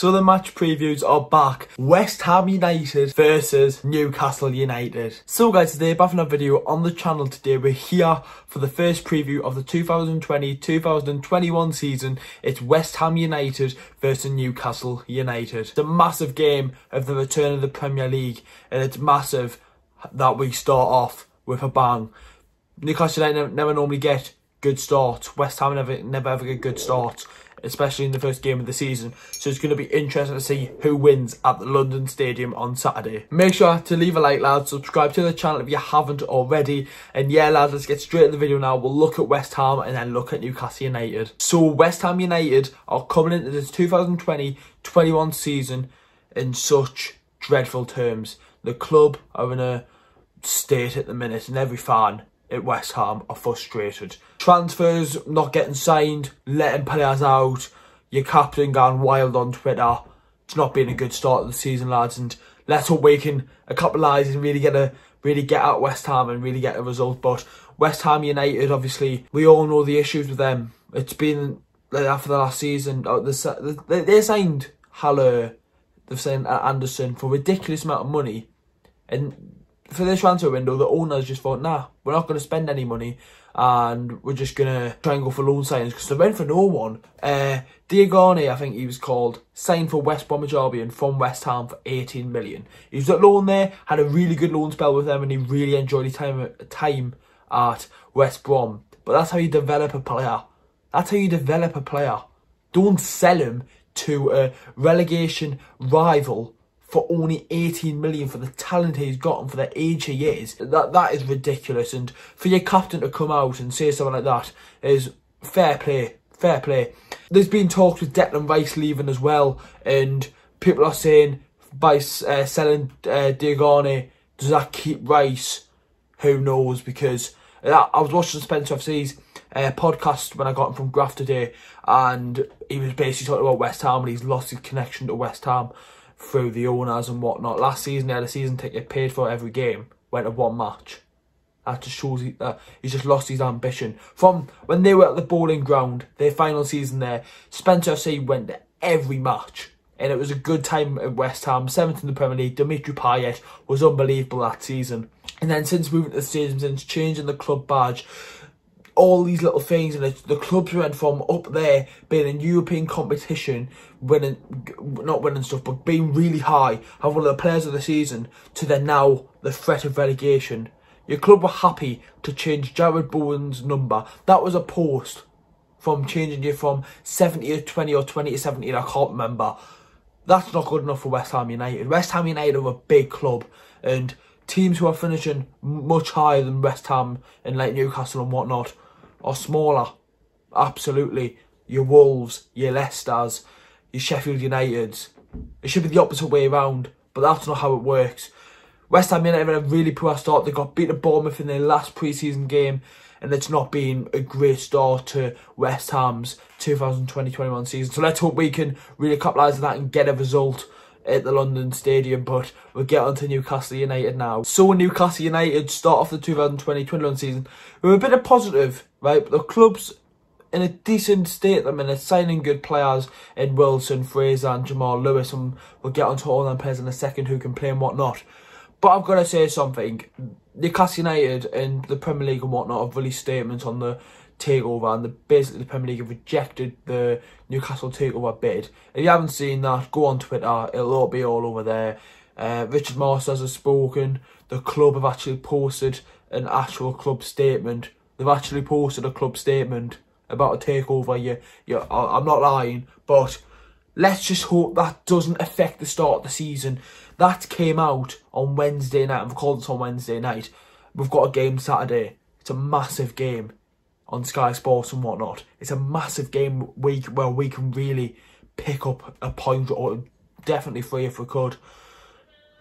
So the match previews are back. West Ham United versus Newcastle United. So guys, today back in a video on the channel today. We're here for the first preview of the 2020-2021 season. It's West Ham United versus Newcastle United. It's a massive game of the return of the Premier League, and it's massive that we start off with a bang. Newcastle United never normally get good starts. West Ham never ever get good starts, especially in the first game of the season. So it's going to be interesting to see who wins at the London Stadium on Saturday. Make sure to leave a like, lads. Subscribe to the channel if you haven't already. And yeah, lads, let's get straight to the video now. We'll look at West Ham and then look at Newcastle United. So West Ham United are coming into this 2020-21 season in such dreadful terms. The club are in a state at the minute, and every fan at West Ham are frustrated. Transfers not getting signed, letting players out, your captain going wild on Twitter. It's not been a good start of the season, lads, and let's hope we can capitalise and really get at West Ham and really get a result. But West Ham United, obviously, we all know the issues with them. It's been like that for the last season. They signed Haller, they've signed Anderson for a ridiculous amount of money, and for this transfer window, the owners just thought, nah, we're not going to spend any money and we're just going to try and go for loan signings because they went for no one. Diagone, I think he was called, signed for West Bromwich Albion from West Ham for 18 million. He was at loan there, had a really good loan spell with them, and he really enjoyed his time at West Brom. But that's how you develop a player. That's how you develop a player. Don't sell him to a relegation rival for only 18 million for the talent he's got and for the age he is. That is ridiculous. And for your captain to come out and say something like that is fair play. Fair play. There's been talks with Declan Rice leaving as well, and people are saying by selling Diagone, does that keep Rice? Who knows? Because I was watching Spencer FC's podcast when I got him from Graf today, and he was basically talking about West Ham and he's lost his connection to West Ham through the owners and whatnot. Last season he had a season ticket paid for every game, went to one match. That just shows he's just lost his ambition. From when they were at the Bowling Ground, their final season there, Spencer FC went to every match, and it was a good time at West Ham. 7th in the Premier League. Dimitri Payet was unbelievable that season. And then since moving to the stadium, since changing the club badge, all these little things, and the clubs went from up there being in European competition, not winning stuff, but being really high, having one of the players of the season, to then now the threat of relegation. Your club were happy to change Jared Bowen's number. That was a post from changing you from 70 to 20 or 20 to 17, I can't remember. That's not good enough for West Ham United. West Ham United are a big club, and teams who are finishing much higher than West Ham and like Newcastle and whatnot are smaller. Absolutely. Your Wolves, your Leicesters, your Sheffield Uniteds. It should be the opposite way around, but that's not how it works. West Ham United had a really poor start. They got beat at Bournemouth in their last pre-season game, and it's not been a great start to West Ham's 2020-21 season. So let's hope we can really capitalise on that and get a result at the London Stadium. But we'll get on to Newcastle United now. So Newcastle United start off the 2020-21 season with a bit of positive, right? But the club's in a decent state at the minute, signing good players in Wilson, Fraser and Jamal Lewis, and we'll get onto all them players in a second who can play and whatnot. But I've got to say something. Newcastle United and the Premier League and whatnot have released statements on the takeover, and basically the Premier League have rejected the Newcastle takeover bid. If you haven't seen that, go on Twitter, it'll all be all over there. Richard Masters has spoken. The club have actually posted an actual club statement. They've actually posted a club statement about a takeover. I'm not lying, but let's just hope that doesn't affect the start of the season. That came out on Wednesday night. I've called this on Wednesday night. We've got a game Saturday. It's a massive game on Sky Sports and whatnot. It's a massive game where we can really pick up a point, or definitely three if we could.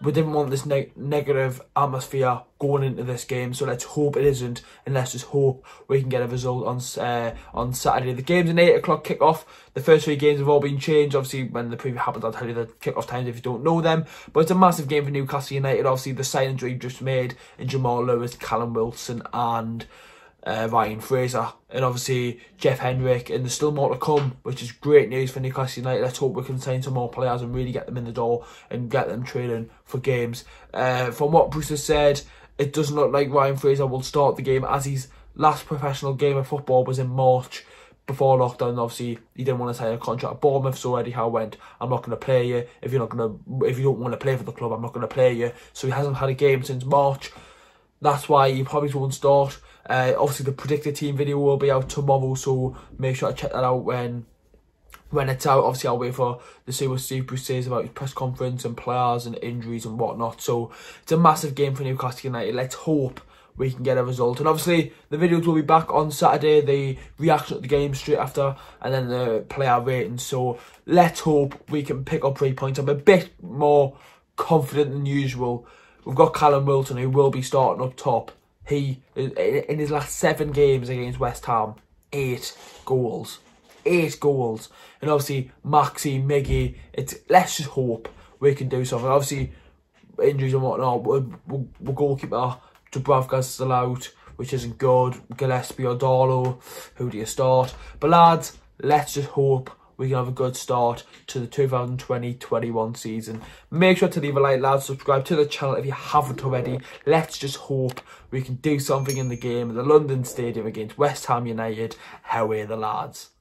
We didn't want this negative atmosphere going into this game, so let's hope it isn't, and let's just hope we can get a result on Saturday. The game's an 8 o'clock kickoff. The first three games have all been changed. Obviously, when the preview happens, I'll tell you the kickoff times if you don't know them. But it's a massive game for Newcastle United. Obviously, the signings we've just made in Jamal Lewis, Callum Wilson, and Ryan Fraser and obviously Jeff Hendrick, and there's still more to come, which is great news for Newcastle United. Let's hope we can sign some more players and really get them in the door and get them training for games. From what Bruce has said, it doesn't look like Ryan Fraser will start the game, as his last professional game of football was in March before lockdown. Obviously he didn't want to sign a contract at Bournemouth, so Eddie Howe went, I'm not going to play you if you don't want to play for the club. I'm not going to play you. So he hasn't had a game since March. That's why he probably won't start. Obviously the predicted team video will be out tomorrow, so make sure to check that out when it's out. Obviously I'll wait to see what Steve Bruce says about his press conference and players and injuries and whatnot. So it's a massive game for Newcastle United. Let's hope we can get a result. And obviously the videos will be back on Saturday, the reaction to the game straight after, and then the player ratings. So let's hope we can pick up 3 points. I'm a bit more confident than usual. We've got Callum Wilson, who will be starting up top. He, in his last 7 games against West Ham, 8 goals. 8 goals. And obviously Maxi, Miggy, let's just hope we can do something. Obviously injuries and whatnot, we're goalkeeper Dubravka's still out, which isn't good. Gillespie or Darlow, who do you start? But lads, let's just hope we can have a good start to the 2020-21 season. Make sure to leave a like, lads. Subscribe to the channel if you haven't already. Let's just hope we can do something in the game at the London Stadium against West Ham United. How are the lads?